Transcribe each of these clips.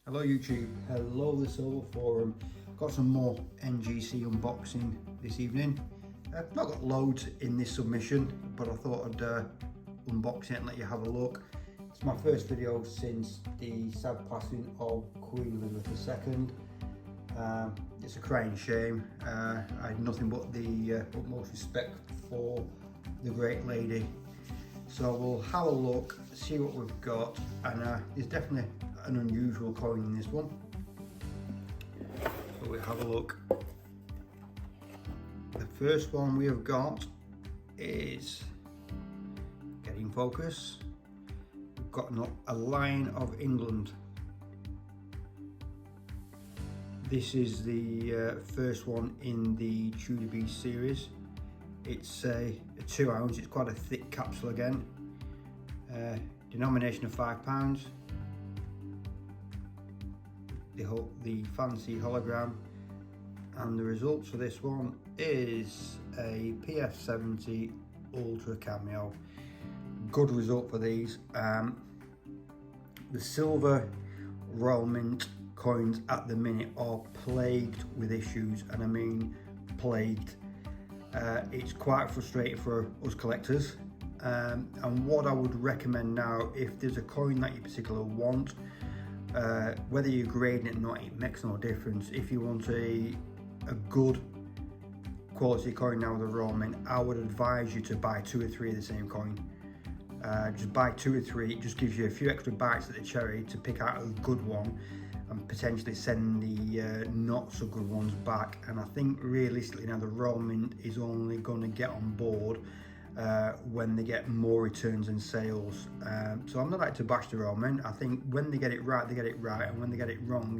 Hello YouTube, hello the Silver Forum. Got some more NGC unboxing this evening. I've not got loads in this submission, but I thought I'd unbox it and let you have a look. It's my first video since the sad passing of Queen Elizabeth II. It's a crying shame. I had nothing but the utmost respect for the great lady. So we'll have a look, see what we've got, and there's definitely an unusual coin in this one. So we'll have a look. The first one we have got is, getting focus, we've got a Lion of England. This is the first one in the Tudor Beast series. It's a 2 ounce, it's quite a thick capsule again. Denomination of £5. The fancy hologram, and the results for this one is a PF70 Ultra Cameo. Good result for these. The silver Royal Mint coins at the minute are plagued with issues, and I mean plagued. It's quite frustrating for us collectors, and what I would recommend now, if there's a coin that you particularly want, whether you're grading it or not, it makes no difference. If you want a good quality coin now with a Royal Mint, I would advise you to buy 2 or 3 of the same coin. Just buy 2 or 3, it just gives you a few extra bites at the cherry to pick out a good one and potentially send the not so good ones back. And I think realistically now the Royal Mint is only going to get on board when they get more returns and sales. So I'm not like to bash the Royal Mint. I think when they get it right, they get it right, and when they get it wrong,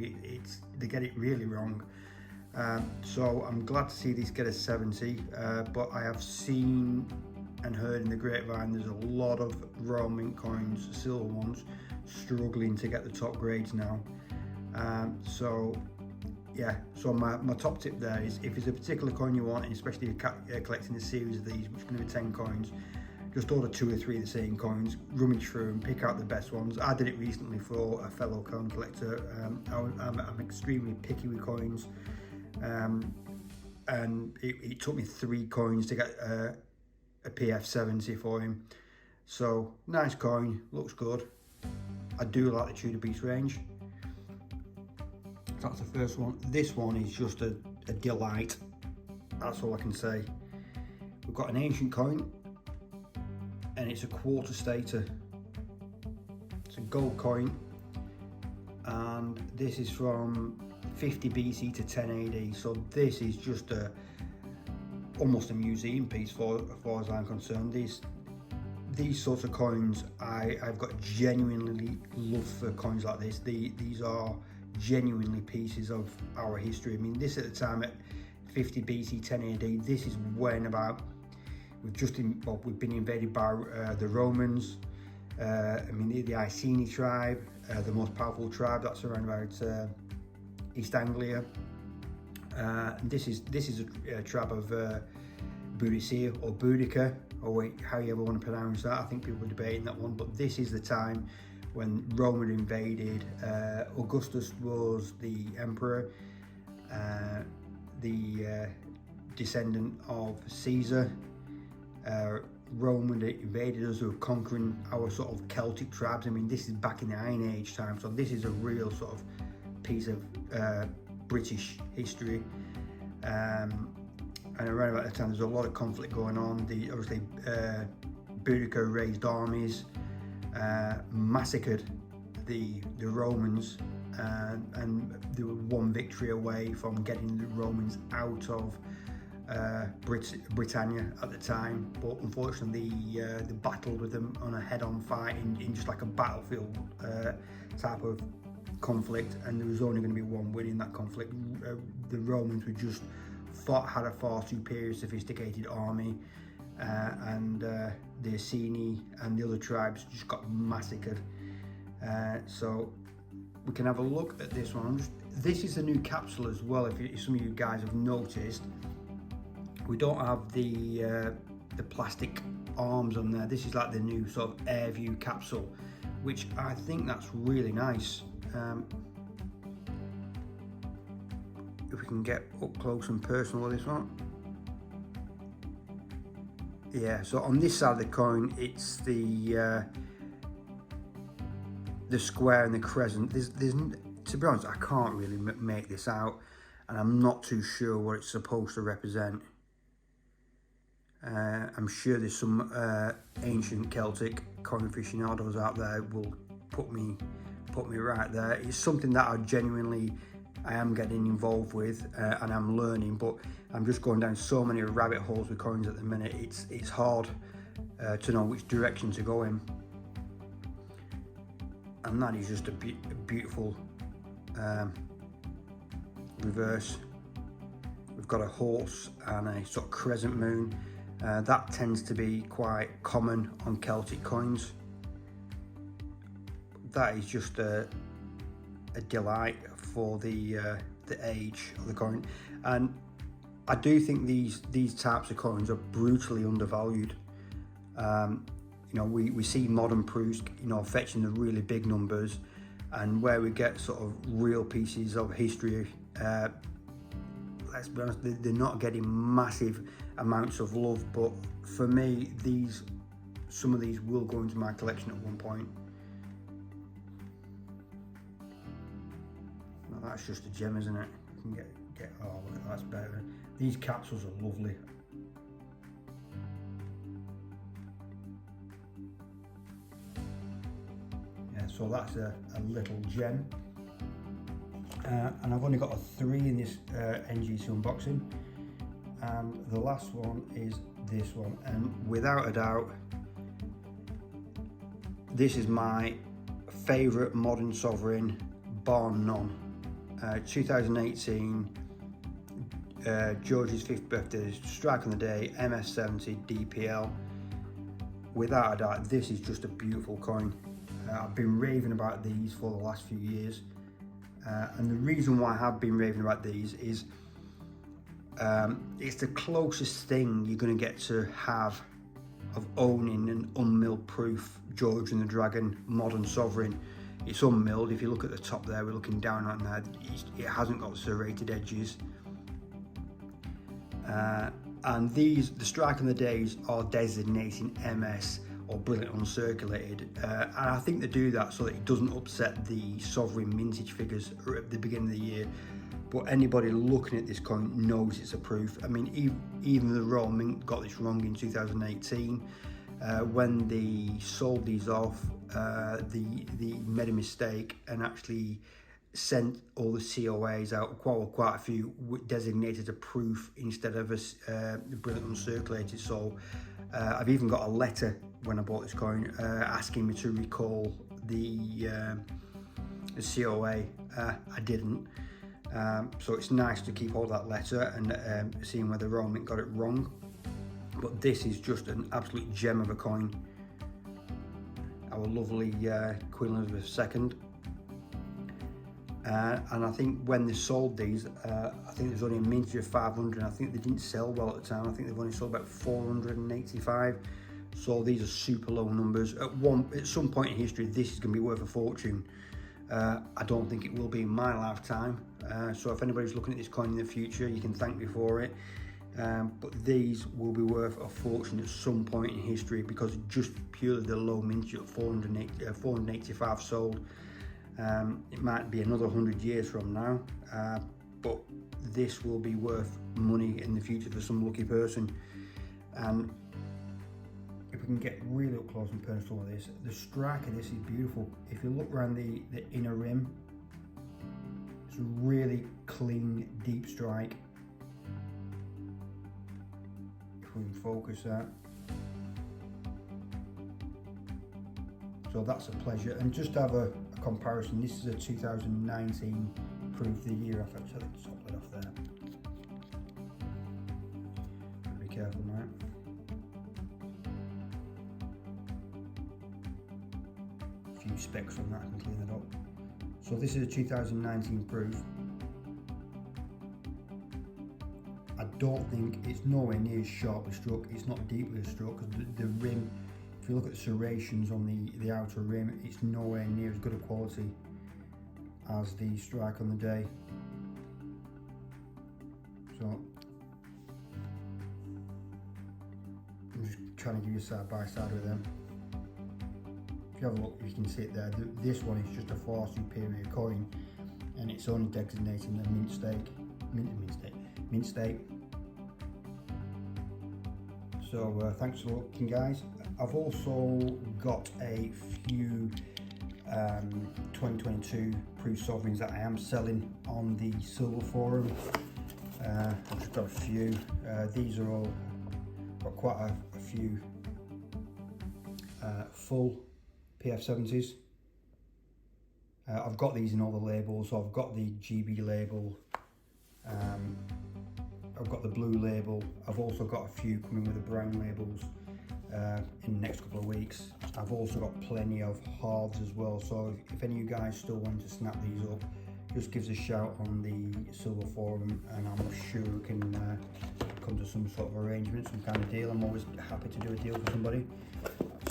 they get it really wrong. So I'm glad to see this get a 70, but I have seen and heard in the grapevine there's a lot of Royal Mint coins, silver ones, struggling to get the top grades now. So yeah, so my top tip there is, if there's a particular coin you want, and especially if you're collecting a series of these, which is going to be 10 coins, just order 2 or 3 of the same coins, rummage through and pick out the best ones. I did it recently for a fellow coin collector. I'm extremely picky with coins, and it took me 3 coins to get a PF70 for him. So nice coin, looks good. I do like the Tudor Beast range. That's the first one. This one is just a delight. That's all I can say. We've got an ancient coin, and it's a quarter stater. It's a gold coin, and this is from 50 BC to 10 AD. So this is just almost a museum piece for as far as I'm concerned. These sorts of coins, I've got genuinely love for coins like this. These are genuinely pieces of our history. I mean, this at the time at 50 BC, 10 AD, this is when we've been invaded by the Romans. I mean, the Iceni tribe, the most powerful tribe that's around about East Anglia. This is a tribe of Boudicca or Boudica, or how you ever want to pronounce that. I think people are debating that one, but this is the time when Rome had invaded. Augustus was the emperor, the descendant of Caesar. Rome had invaded us, who were conquering our sort of Celtic tribes. I mean, this is back in the Iron Age time, so this is a real sort of piece of British history. And around about the time, there's a lot of conflict going on. Obviously, Boudica raised armies, massacred the Romans, and they were one victory away from getting the Romans out of Britannia at the time. But unfortunately, they battled with them on a head-on fight in just like a battlefield type of conflict, and there was only going to be one win in that conflict. The Romans were just had a far superior sophisticated army, and the Iceni and the other tribes just got massacred. So we can have a look at this one. This is a new capsule as well. If some of you guys have noticed, we don't have the plastic arms on there. This is like the new sort of air view capsule, which I think that's really nice. if we can get up close and personal with this one. Yeah, so on this side of the coin, it's the square and the crescent. There's to be honest, I can't really make this out, and I'm not too sure what it's supposed to represent. I'm sure there's some ancient Celtic coin aficionados out there will put me right there. It's something that I am getting involved with, and I'm learning, but I'm just going down so many rabbit holes with coins at the minute. It's hard to know which direction to go in, and that is just a beautiful reverse. We've got a horse and a sort of crescent moon. That tends to be quite common on Celtic coins. That is just a delight for the age of the coin, and I do think these types of coins are brutally undervalued. You know, we see modern proofs, you know, fetching the really big numbers, and where we get sort of real pieces of history, let's be honest, they're not getting massive amounts of love. But for me, some of these will go into my collection at one point. Now that's just a gem, isn't it? You can get oh look, that's better. These capsules are lovely. Yeah, so that's a little gem. And I've only got a 3 in this NGC unboxing, and the last one is this one, and without a doubt this is my favourite modern sovereign, bar none. 2018, George's 5th birthday, strike on the day, MS70 DPL. Without a doubt, this is just a beautiful coin. I've been raving about these for the last few years. And the reason why I have been raving about these is it's the closest thing you're going to get to have of owning an unmilled proof George and the Dragon modern sovereign. It's unmilled. If you look at the top there, we're looking down on there, it hasn't got serrated edges. And the strike on the days are designating MS or brilliant uncirculated, and I think they do that so that it doesn't upset the sovereign mintage figures at the beginning of the year. But anybody looking at this coin knows it's a proof. I mean, even the Royal Mint got this wrong in 2018 when they sold these off. They made a mistake and actually sent all the COAs out, quite a few, designated a proof instead of a brilliant uncirculated. So I've even got a letter when I bought this coin asking me to recall the COA. I didn't. So it's nice to keep all that letter and seeing where the Royal Mint got it wrong. But this is just an absolute gem of a coin. Our lovely Queen Elizabeth II. And I think when they sold these, I think there's only a mintage of 500, and I think they didn't sell well at the time. I think they've only sold about 485. So these are super low numbers. At some point in history, this is going to be worth a fortune. I don't think it will be in my lifetime. So if anybody's looking at this coin in the future, you can thank me for it. But these will be worth a fortune at some point in history, because just purely the low mintage at 485 sold. It might be another 100 years from now, but this will be worth money in the future for some lucky person. And if we can get really up close and personal with this, the strike of this is beautiful. If you look around the inner rim, it's a really clean, deep strike. If we can focus that. So that's a pleasure. And just to have a comparison, this is a 2019 proof, the year off. Actually, top it off there. Be careful now. A few specks on that, I can clean it up. So this is a 2019 proof. I don't think it's nowhere near as sharply struck. It's not deeply struck, because the rim, if you look at the serrations on the outer rim, it's nowhere near as good a quality as the strike on the day. So I'm just trying to give you side by side with them. If you have a look, you can see it there. This one is just a far superior coin, and it's only designating the mint state. So thanks for looking, guys. I've also got a few 2022 proof sovereigns that I am selling on the silver forum. I've just got a few. These are all got quite a few full PF70s. I've got these in all the labels. So I've got the GB label, I've got the blue label. I've also got a few coming with the brown labels in the next couple of weeks. I've also got plenty of halves as well, so if any of you guys still want to snap these up, just give us a shout on the silver forum and I'm sure we can come to some sort of arrangement, some kind of deal. I'm always happy to do a deal for somebody.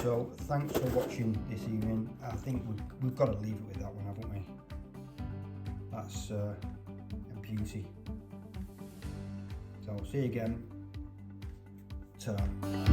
So thanks for watching this evening. I think we've got to leave it with that one, haven't we? That's a beauty. So see you again. Ta-ra.